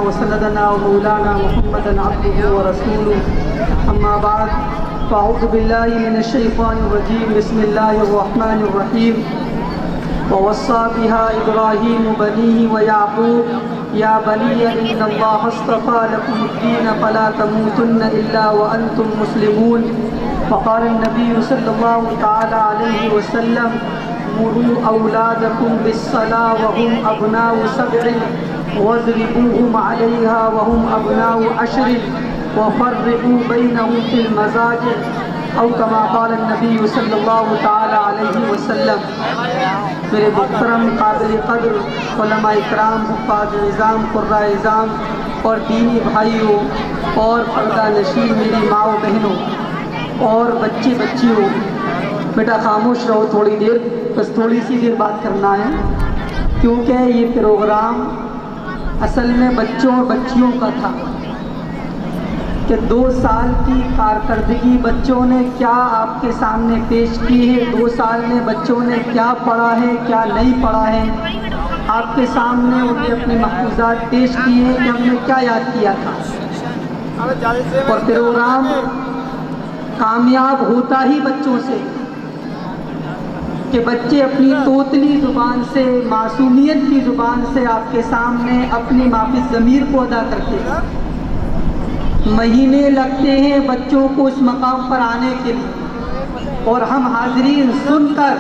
وسندنا ومولانا محمدا عبده ورسوله اما بعد فاعوذ بالله من الشيطان الرجيم بسم الله الرحمن الرحيم ووصى بها إبراهيم بنيه ويعقوب يا بني إن الله اصطفى لكم الدين فلا تموتن إلا وأنتم مسلمون وقال النبي صلى الله تعالى عليه وسلم مروا أولادكم بالصلاة وهم أبناء 7 واضربوهم عليها وهم أبناء 10 وفرقوا بينهم في المضاجع او كما قال النبی صلی اللہ تعالی علیہ وسلم۔ میرے محترم قابل قدر علماء اکرام، حفاظ نظام، قراء نظام اور دینی بھائیوں اور پردہ نشین میری ماں و بہنوں اور بچے بچیوں، بیٹا خاموش رہو تھوڑی دیر، بس تھوڑی سی دیر بات کرنا ہے، کیونکہ یہ پروگرام اصل میں بچوں اور بچیوں کا تھا کہ 2 سال کی کارکردگی بچوں نے کیا آپ کے سامنے پیش کی ہے، 2 سال میں بچوں نے کیا پڑھا ہے، کیا نہیں پڑھا ہے، آپ کے سامنے انہیں اپنے محفوظات پیش کیے ہیں کہ ہم نے کیا یاد کیا تھا۔ اور پروگرام کامیاب ہوتا ہی بچوں سے کہ بچے اپنی توتلی زبان سے، معصومیت کی زبان سے آپ کے سامنے اپنی معافی ضمیر کو ادا کرتے ہیں۔ مہینے لگتے ہیں بچوں کو اس مقام پر آنے کے لیے، اور ہم حاضرین سن کر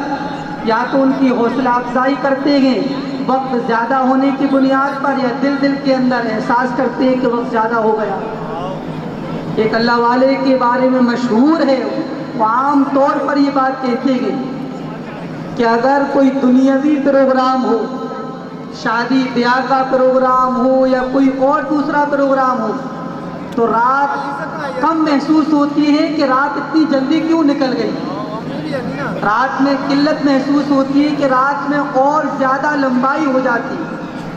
یا تو ان کی حوصلہ افزائی کرتے ہیں وقت زیادہ ہونے کی بنیاد پر، یا دل کے اندر احساس کرتے ہیں کہ وقت زیادہ ہو گیا۔ ایک اللہ والے کے بارے میں مشہور ہے، وہ عام طور پر یہ بات کہتے ہیں کہ اگر کوئی دنیاوی پروگرام ہو، شادی بیاہ کا پروگرام ہو یا کوئی اور دوسرا پروگرام ہو، تو رات کم محسوس ہوتی ہے کہ رات اتنی جلدی کیوں نکل گئی، رات میں قلت محسوس ہوتی ہے کہ رات میں اور زیادہ لمبائی ہو جاتی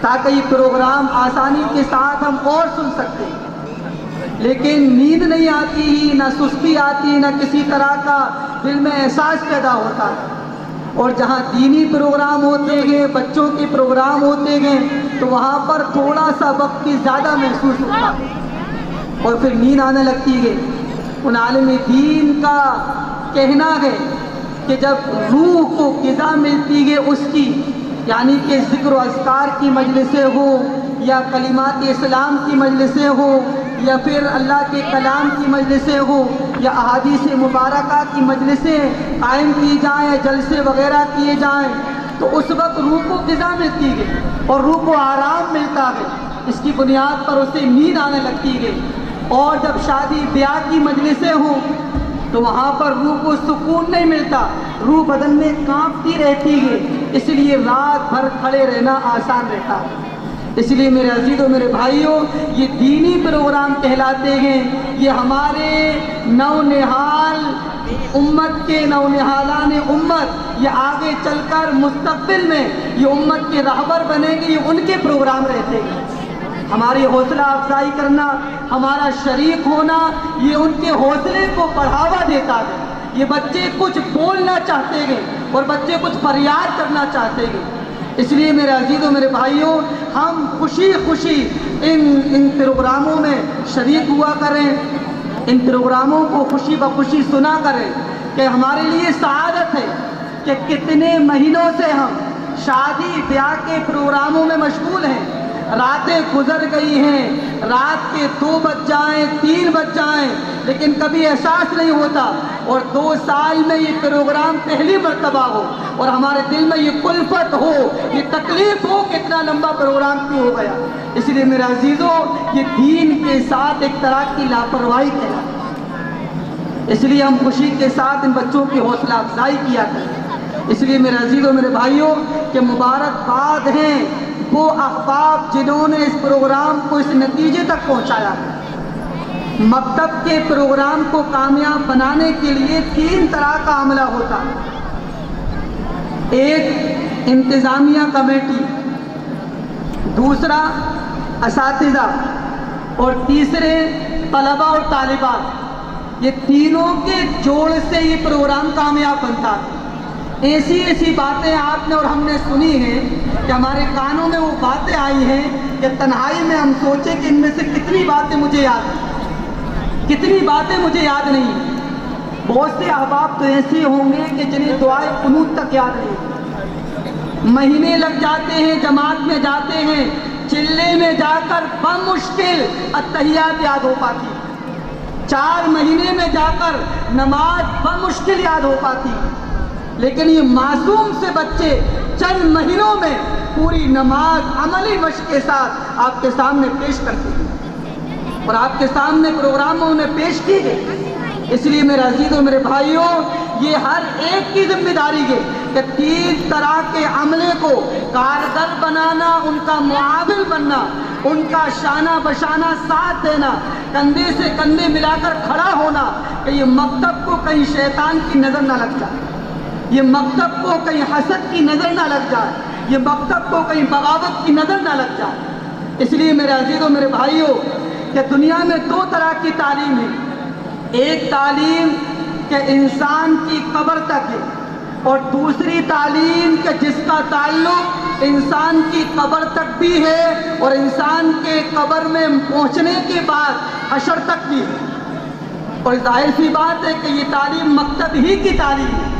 تاکہ یہ پروگرام آسانی کے ساتھ ہم اور سن سکتے ہیں، لیکن نیند نہیں آتی ہی، نہ سستی آتی، نہ کسی طرح کا دل میں احساس پیدا ہوتا۔ اور جہاں دینی پروگرام ہوتے ہیں، بچوں کے پروگرام ہوتے ہیں، تو وہاں پر تھوڑا سا وقت کی زیادہ محسوس ہوتا ہے اور پھر نیند آنے لگتی ہے۔ ان عالم دین کا کہنا ہے کہ جب روح کو غذا ملتی ہے اس کی، یعنی کہ ذکر و اذکار کی مجلسیں ہو یا کلمات اسلام کی مجلسیں ہو یا پھر اللہ کے کلام کی مجلسیں ہو یا احادیث مبارکہ کی مجلسیں قائم کی جائیں، جلسے وغیرہ کیے جائیں، تو اس وقت روح کو غذا ملتی ہے اور روح کو آرام ملتا ہے، اس کی بنیاد پر اسے نیند آنے لگتی ہے۔ اور جب شادی بیاہ کی مجلسیں ہوں تو وہاں پر روح کو سکون نہیں ملتا، روح بدن میں کانپتی رہتی ہے، اس لیے رات بھر کھڑے رہنا آسان رہتا ہے۔ اس لیے میرے عزیزوں، میرے بھائیوں، یہ دینی پروگرام کہلاتے ہیں، یہ ہمارے نونہال امت کے نونہالان امت، یہ آگے چل کر مستقبل میں یہ امت کے رہبر بنیں گے، یہ ان کے پروگرام رہتے ہیں۔ ہماری حوصلہ افزائی کرنا، ہمارا شریک ہونا، یہ ان کے حوصلے کو بڑھاوا دیتا ہے۔ یہ بچے کچھ بولنا چاہتے ہیں اور بچے کچھ فریاد کرنا چاہتے ہیں، اس لیے میرے عزیزوں، میرے بھائیوں، ہم خوشی خوشی ان پروگراموں میں شریک ہوا کریں، ان پروگراموں کو خوشی بخوشی سنا کریں، کہ ہمارے لیے سعادت ہے کہ کتنے مہینوں سے ہم شادی بیاہ کے پروگراموں میں مشغول ہیں، راتیں گزر گئی ہیں، رات کے 2 بج جائیں، 3 بج جائیں، لیکن کبھی احساس نہیں ہوتا، اور 2 سال میں یہ پروگرام پہلی مرتبہ ہو اور ہمارے دل میں یہ کلفت ہو، یہ تکلیف ہو کہ اتنا لمبا پروگرام کیوں ہو گیا۔ اس لیے میرے عزیزوں، یہ دین کے ساتھ ایک طرح کی لاپرواہی کہلاتی ہے، اس لیے ہم خوشی کے ساتھ ان بچوں کی حوصلہ افزائی کیا کریں۔ اس لیے میرے عزیزوں، میرے بھائیوں، کہ مبارکباد ہیں وہ احباب جنہوں نے اس پروگرام کو اس نتیجے تک پہنچایا۔ مکتب کے پروگرام کو کامیاب بنانے کے لیے 3 طرح کا عملہ ہوتا ہے، ایک انتظامیہ کمیٹی، دوسرا اساتذہ، اور تیسرے طلباء اور طالبات۔ یہ تینوں کے جوڑ سے یہ پروگرام کامیاب بنتا ہے۔ ایسی ایسی باتیں آپ نے اور ہم نے سنی ہیں کہ ہمارے کانوں میں وہ باتیں آئی ہیں کہ تنہائی میں ہم سوچیں کہ ان میں سے کتنی باتیں مجھے یاد ہیں، کتنی باتیں مجھے یاد نہیں ہیں۔ بہت سے احباب تو ایسے ہوں گے کہ جنہیں دعائے قنوت تک یاد نہیں، مہینے لگ جاتے ہیں، جماعت میں جاتے ہیں، چلے میں جا کر بمشکل اتحیات یاد ہو پاتی، 4 مہینے میں جا کر نماز بمشکل یاد ہو پاتی، لیکن یہ معصوم سے بچے چند مہینوں میں پوری نماز عملی مشق کے ساتھ آپ کے سامنے پیش کرتے ہیں اور آپ کے سامنے پروگراموں میں پیش کی گئی۔ اس لیے میرے عزیزوں، میرے بھائیوں، یہ ہر ایک کی ذمہ داری ہے کہ 3 طرح کے عملے کو کارگر بنانا، ان کا معاون بننا، ان کا شانہ بشانہ ساتھ دینا، کندھے سے کندھے ملا کر کھڑا ہونا کہ یہ مکتب کو کہیں شیطان کی نظر نہ لگ جائے، یہ مکتب کو کہیں حسد کی نظر نہ لگ جائے، یہ مکتب کو کہیں بغاوت کی نظر نہ لگ جائے۔ اس لیے میرے عزیزوں، میرے بھائیوں، کہ دنیا میں 2 طرح کی تعلیم ہے، ایک تعلیم کہ انسان کی قبر تک ہے، اور دوسری تعلیم کہ جس کا تعلق انسان کی قبر تک بھی ہے اور انسان کے قبر میں پہنچنے کے بعد حشر تک بھی ہے۔ اور ظاہر سی بات ہے کہ یہ تعلیم مکتب ہی کی تعلیم ہے۔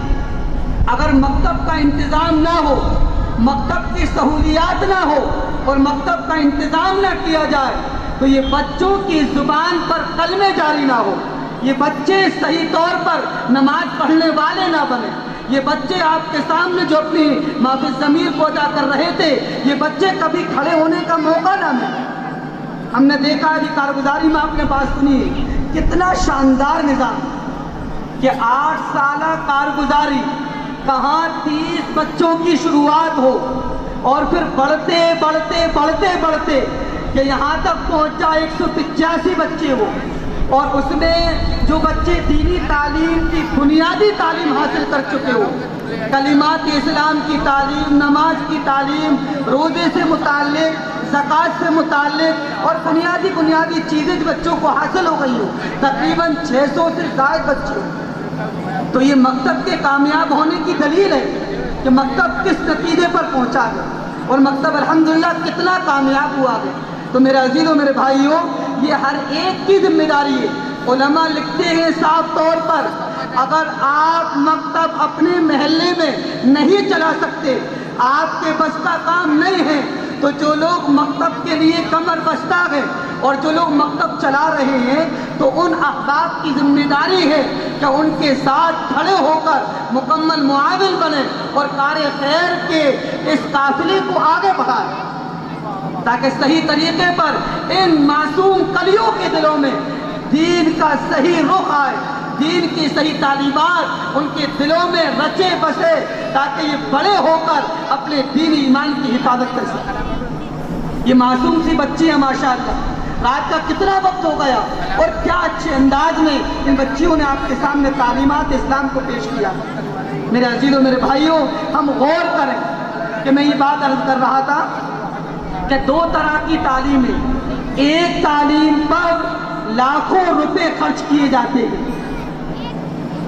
اگر مکتب کا انتظام نہ ہو، مکتب کی سہولیات نہ ہو اور مکتب کا انتظام نہ کیا جائے تو یہ بچوں کی زبان پر کلمے جاری نہ ہو، یہ بچے صحیح طور پر نماز پڑھنے والے نہ بنے، یہ بچے آپ کے سامنے جو اپنی مافی ضمیر کو ادا کر رہے تھے، یہ بچے کبھی کھڑے ہونے کا موقع نہ ملے۔ ہم نے دیکھا ابھی کارگزاری میں آپ نے بات سنی ہے، کتنا شاندار نظام کہ 8 سالہ کارگزاری، کہاں 30 بچوں کی شروعات ہو اور پھر بڑھتے بڑھتے بڑھتے بڑھتے کہ یہاں تک پہنچا 185 بچے ہو، اور اس میں جو بچے دینی تعلیم کی بنیادی تعلیم حاصل کر چکے ہو، کلمات اسلام کی تعلیم، نماز کی تعلیم، روزے سے متعلق، زکوٰۃ سے متعلق اور بنیادی چیزیں بچوں کو حاصل ہو گئی ہو، تقریباً 600 سے زائد بچے ہو، تو یہ مکتب کے کامیاب ہونے کی دلیل ہے کہ مکتب کس نتیجے پر پہنچا ہے اور مکتب الحمدللہ کتنا کامیاب ہوا ہے۔ تو میرے عزیزوں، میرے بھائیوں، یہ ہر ایک کی ذمہ داری ہے۔ علماء لکھتے ہیں صاف طور پر، اگر آپ مکتب اپنے محلے میں نہیں چلا سکتے، آپ کے بس کا کام نہیں ہے، تو جو لوگ مکتب کے لیے کمر بستہ ہیں اور جو لوگ مکتب چلا رہے ہیں، تو ان احباب کی ذمہ داری ہے کہ ان کے ساتھ کھڑے ہو کر مکمل معاون بنے اور کار خیر کے اس قافلے کو آگے بڑھائیں، تاکہ صحیح طریقے پر ان معصوم کلیوں کے دلوں میں دین کا صحیح رخ آئے، دین کی صحیح تعلیمات ان کے دلوں میں رچے بسے، تاکہ یہ بڑے ہو کر اپنے دین ایمان کی حفاظت کر سکیں۔ یہ معصوم سی بچی ہیں ماشاءاللہ، رات کا کتنا وقت ہو گیا اور کیا اچھے انداز میں ان بچیوں نے آپ کے سامنے تعلیمات اسلام کو پیش کیا۔ میرے عزیزوں، میرے بھائیوں، ہم غور کریں کہ میں یہ بات عرض کر رہا تھا کہ 2 طرح کی تعلیم ہے، ایک تعلیم پر لاکھوں روپے خرچ کیے جاتے ہیں،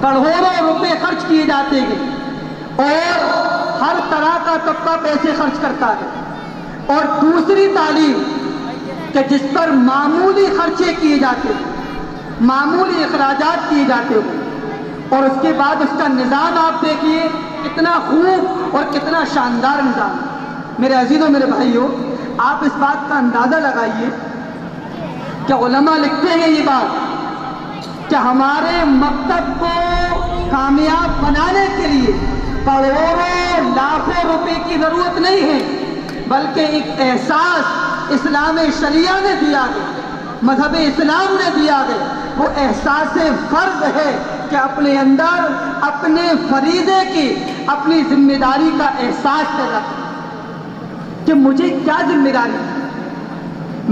کروڑوں روپے خرچ کیے جاتے ہیں اور ہر طرح کا طبقہ پیسے خرچ کرتا ہے، اور دوسری تعلیم کہ جس پر معمولی خرچے کیے جاتے ہیں، معمولی اخراجات کیے جاتے ہیں، اور اس کے بعد اس کا نظام آپ دیکھیے کتنا خوب اور کتنا شاندار نظام ہے۔ میرے عزیزوں، میرے بھائیوں، آپ اس بات کا اندازہ لگائیے کہ علماء لکھتے ہیں یہ بات کہ ہمارے مکتب کو کامیاب بنانے کے لیے کروڑوں لاکھوں روپے کی ضرورت نہیں ہے، بلکہ ایک احساس اسلام شریعہ نے دیا ہے، مذہب اسلام نے دیا ہے، وہ احساس فرض ہے کہ اپنے اندر اپنے فریضے کی، اپنی ذمہ داری کا احساس پیدا کریں کہ مجھے کیا ذمہ داری ہے،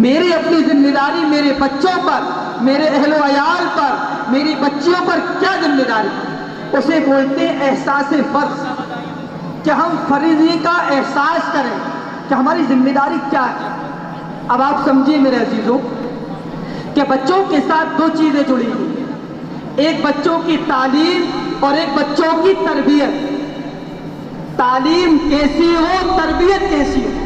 میری اپنی ذمہ داری میرے بچوں پر، میرے اہل و عیال پر، میری بچیوں پر کیا ذمہ داری ہے۔ اسے بولتے ہیں احساس فرض، کہ ہم فریضے کا احساس کریں کہ ہماری ذمہ داری کیا ہے۔ اب آپ سمجھیے میرے عزیزوں کہ بچوں کے ساتھ 2 چیزیں جڑی ہوئی ہیں، ایک بچوں کی تعلیم اور ایک بچوں کی تربیت۔ تعلیم کیسی ہو، تربیت کیسی ہو،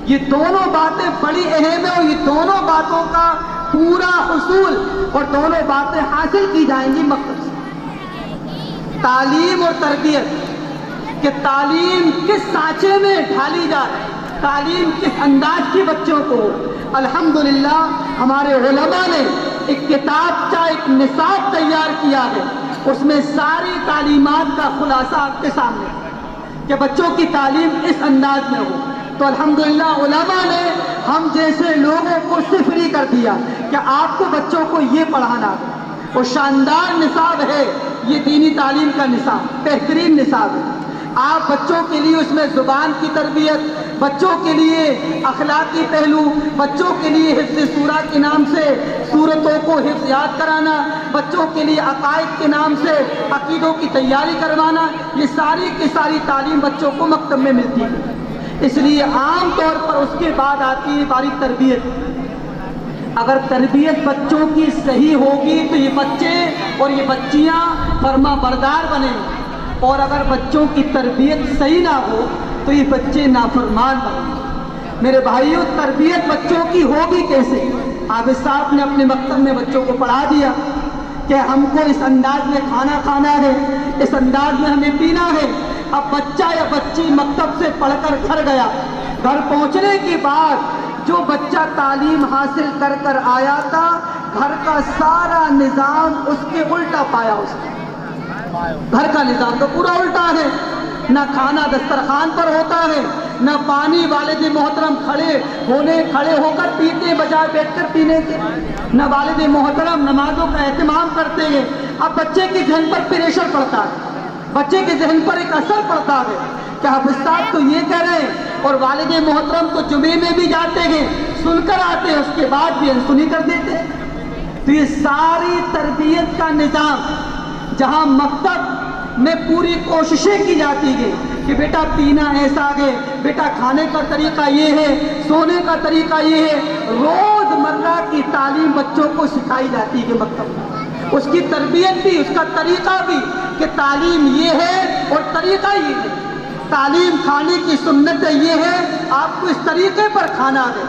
یہ دونوں باتیں بڑی اہم ہیں، اور یہ دونوں باتوں کا پورا حصول اور دونوں باتیں حاصل کی جائیں گی مقصد سے۔ تعلیم اور تربیت، کہ تعلیم کس سانچے میں ڈھالی جائے، تعلیم کس انداز کی بچوں کو۔ الحمدللہ ہمارے علماء نے ایک کتابچہ، ایک نصاب تیار کیا ہے، اس میں ساری تعلیمات کا خلاصہ آپ کے سامنے ہے کہ بچوں کی تعلیم اس انداز میں ہو۔ تو الحمدللہ علماء نے ہم جیسے لوگوں کو صفری کر دیا کہ آپ کو بچوں کو یہ پڑھانا ہے، اور شاندار نصاب ہے یہ دینی تعلیم کا نصاب، بہترین نصاب ہے۔ آپ بچوں کے لیے اس میں زبان کی تربیت، بچوں کے لیے اخلاقی پہلو، بچوں کے لیے حفظ سورہ کے نام سے سورتوں کو حفظ یاد کرانا، بچوں کے لیے عقائد کے نام سے عقیدوں کی تیاری کروانا، یہ ساری کی ساری تعلیم بچوں کو مکتب میں ملتی ہے۔ اس لیے عام طور پر اس کے بعد آتی ہے باری تربیت۔ اگر تربیت بچوں کی صحیح ہوگی تو یہ بچے اور یہ بچیاں فرما بردار بنیں، اور اگر بچوں کی تربیت صحیح نہ ہو تو یہ بچے نافرمان بنیں۔ میرے بھائیوں، تربیت بچوں کی ہوگی کیسے؟ حافظ صاحب نے اپنے مکتب میں بچوں کو پڑھا دیا کہ ہم کو اس انداز میں کھانا کھانا ہے، اس انداز میں ہمیں پینا ہے۔ اب بچہ یا بچی مکتب سے پڑھ کر گھر گیا، گھر پہنچنے کے بعد جو بچہ تعلیم حاصل کر کر آیا تھا، گھر کا سارا نظام اس کے الٹا پایا۔ اس نے گھر کا نظام تو پورا الٹا ہے، نہ کھانا دسترخوان پر ہوتا ہے، نہ پانی والد محترم کھڑے ہو کر پیتے بجائے بیٹھ کر پینے کے، نہ والد محترم نمازوں کا اہتمام کرتے ہیں۔ اب بچے کے ذہن پر پریشر پڑتا ہے، بچے کے ذہن پر ایک اثر پڑتا ہے کہ حافظ صاحب تو یہ کہہ رہے ہیں، اور والد محترم تو جمعے میں بھی جاتے ہیں، سن کر آتے ہیں، اس کے بعد بھی انسنی کر دیتے ہیں۔ تو یہ ساری تربیت کا نظام، جہاں مکتب میں پوری کوششیں کی جاتی ہیں کہ بیٹا پینا ایسا ہے، بیٹا کھانے کا طریقہ یہ ہے، سونے کا طریقہ یہ ہے، روز مرہ کی تعلیم بچوں کو سکھائی جاتی ہے مکتب میں، اس کی تربیت بھی، اس کا طریقہ بھی، کہ تعلیم یہ ہے اور طریقہ یہ ہے، تعلیم کھانے کی سنت یہ ہے، آپ کو اس طریقے پر کھانا ہے،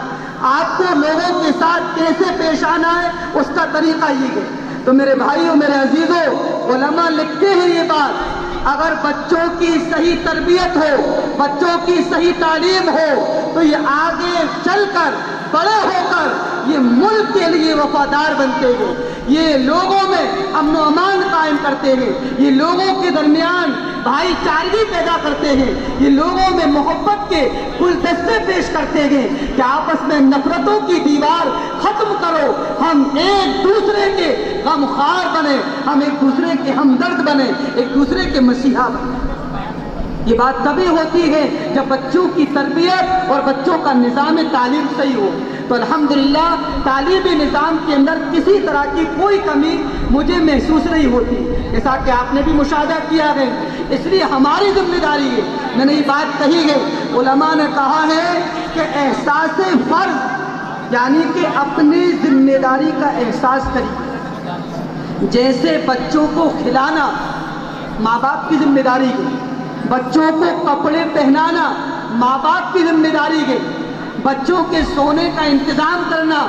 آپ کو لوگوں کے ساتھ کیسے پیش آنا ہے، اس کا طریقہ یہ ہے۔ تو میرے بھائیوں، میرے عزیزوں، علماء لکھتے ہیں یہ بات، اگر بچوں کی صحیح تربیت ہو، بچوں کی صحیح تعلیم ہو، تو یہ آگے چل کر بڑے ہو کر یہ ملک کے لیے وفادار بنتے ہیں، یہ لوگوں میں امن و امان قائم کرتے ہیں، یہ لوگوں کے درمیان بھائی چارگی پیدا کرتے ہیں، یہ لوگوں میں محبت کے گلدستے پیش کرتے ہیں کہ آپس میں نفرتوں کی دیوار ختم کرو، ہم ایک دوسرے کے غمخوار بنے، ہم ایک دوسرے کے ہمدرد بنے، ایک دوسرے کے مسیحا بنے۔ یہ بات تبھی ہوتی ہے جب بچوں کی تربیت اور بچوں کا نظام تعلیم صحیح ہو۔ تو الحمدللہ تعلیمی نظام کے اندر کسی طرح کی کوئی کمی مجھے محسوس نہیں ہوتی، جیسا کہ آپ نے بھی مشاہدہ کیا ہے۔ اس لیے ہماری ذمہ داری ہے، میں نے یہ بات کہی ہے، علماء نے کہا ہے کہ احساس فرض، یعنی کہ اپنی ذمہ داری کا احساس کریے۔ جیسے بچوں کو کھلانا ماں باپ کی ذمہ داری ہے، بچوں کو کپڑے پہنانا ماں باپ کی ذمہ داری ہے، بچوں کے سونے کا انتظام کرنا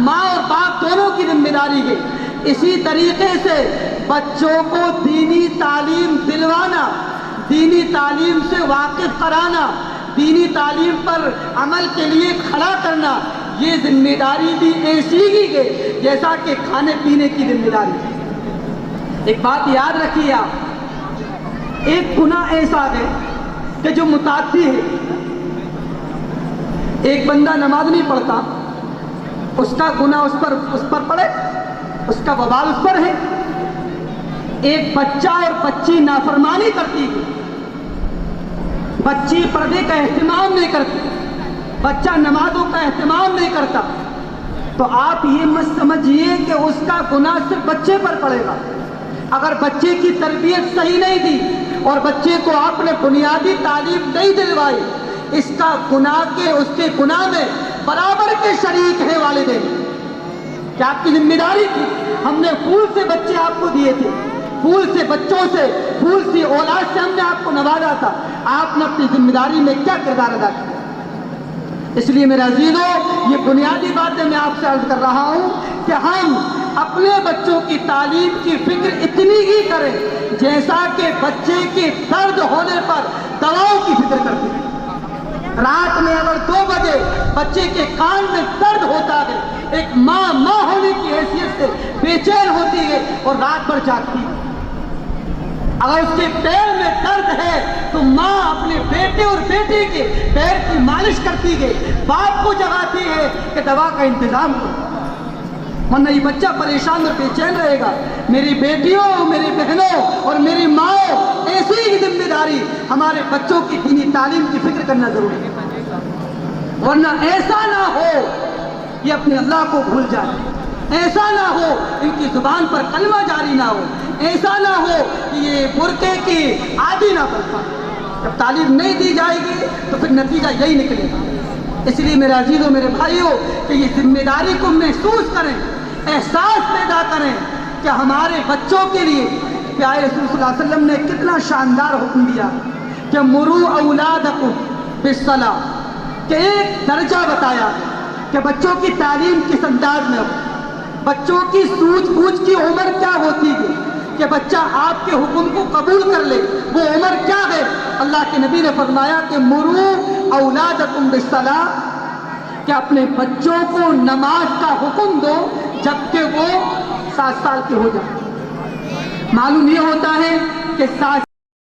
ماں اور باپ دونوں کی ذمہ داری ہے۔ اسی طریقے سے بچوں کو دینی تعلیم دلوانا، دینی تعلیم سے واقف کرانا، دینی تعلیم پر عمل کے لیے کھڑا کرنا، یہ ذمہ داری بھی ایسی ہی ہے جیسا کہ کھانے پینے کی ذمہ داری ہے۔ ایک بات یاد رکھیے آپ، ایک گناہ ایسا ہے کہ جو متعدی ہے۔ ایک بندہ نماز نہیں پڑھتا، اس کا گناہ اس پر پڑے، اس کا وبال اس پر ہے۔ ایک بچہ اور بچی نافرمانی کرتی ہے، بچی پردے کا اہتمام نہیں کرتی، بچہ نمازوں کا اہتمام نہیں کرتا، تو آپ یہ مت سمجھیے کہ اس کا گناہ صرف بچے پر پڑے گا۔ اگر بچے کی تربیت صحیح نہیں دی اور بچے کو آپ نے بنیادی تعلیم نہیں دلوائی، اس کا گناہ اس کے گناہ میں برابر کے شریک ہیں والدین۔ کہ آپ کی ذمہ داری تھی، ہم نے پھول سے بچے آپ کو دیے تھے، پھول سے بچوں سے، پھول سی اولاد سے ہم نے آپ کو نوازا تھا، آپ نے اپنی ذمہ داری میں کیا کردار ادا کیا. اس لیے میرے عزیزوں یہ بنیادی باتیں میں آپ سے عرض کر رہا ہوں کہ ہم اپنے بچوں کی تعلیم کی فکر اتنی ہی کریں جیسا کہ بچے کے درد ہونے پر دواؤں کی فکر کرتے ہیں. رات میں اگر 2 بجے بچے کے کان میں درد ہوتا ہے، ایک ماں ہونے کی حیثیت سے بے چین ہوتی ہے اور رات بھر جاگتی ہے. اگر اس کے پیر میں درد ہے تو ماں اپنے بیٹے اور بیٹی کے پیر کی مالش کرتی ہے، باپ کو جگاتی ہے کہ دوا کا انتظام کرو، ورنہ یہ بچہ پریشان اور بے چین رہے گا. میری بیٹیوں، میری بہنوں اور میری ماں، ایسی ہی ذمہ داری ہمارے بچوں کی دینی تعلیم کی فکر کرنا ضروری ہے، ورنہ ایسا نہ ہو یہ اپنے اللہ کو بھول جائے، ایسا نہ ہو ان کی زبان پر کلمہ جاری نہ ہو، ایسا نہ ہو کہ یہ برقعے کی عادی نہ بن پائے. جب تعلیم نہیں دی جائے گی تو پھر نتیجہ یہی نکلے گا. اس لیے میرے عزیزوں، میرے بھائیوں، کہ یہ ذمہ داری کو محسوس کریں، احساس پیدا کریں کہ ہمارے بچوں کے لیے پیارے رسول صلی اللہ علیہ وسلم نے کتنا شاندار حکم دیا کہ مروا اولادکم بالصلاۃ، کہ ایک درجہ بتایا کہ بچوں کی تعلیم کس انداز میں ہو، بچوں کی سوجھ بوجھ کی عمر کیا ہوتی ہے کہ بچہ آپ کے حکم کو قبول کر لے، وہ عمر کیا ہے. اللہ کے نبی نے فرمایا کہ مروا اولادکم بالصلاۃ، کہ اپنے بچوں کو نماز کا حکم دو جبکہ وہ 7 سال کے ہو جائیں. معلوم یہ ہوتا ہے کہ 7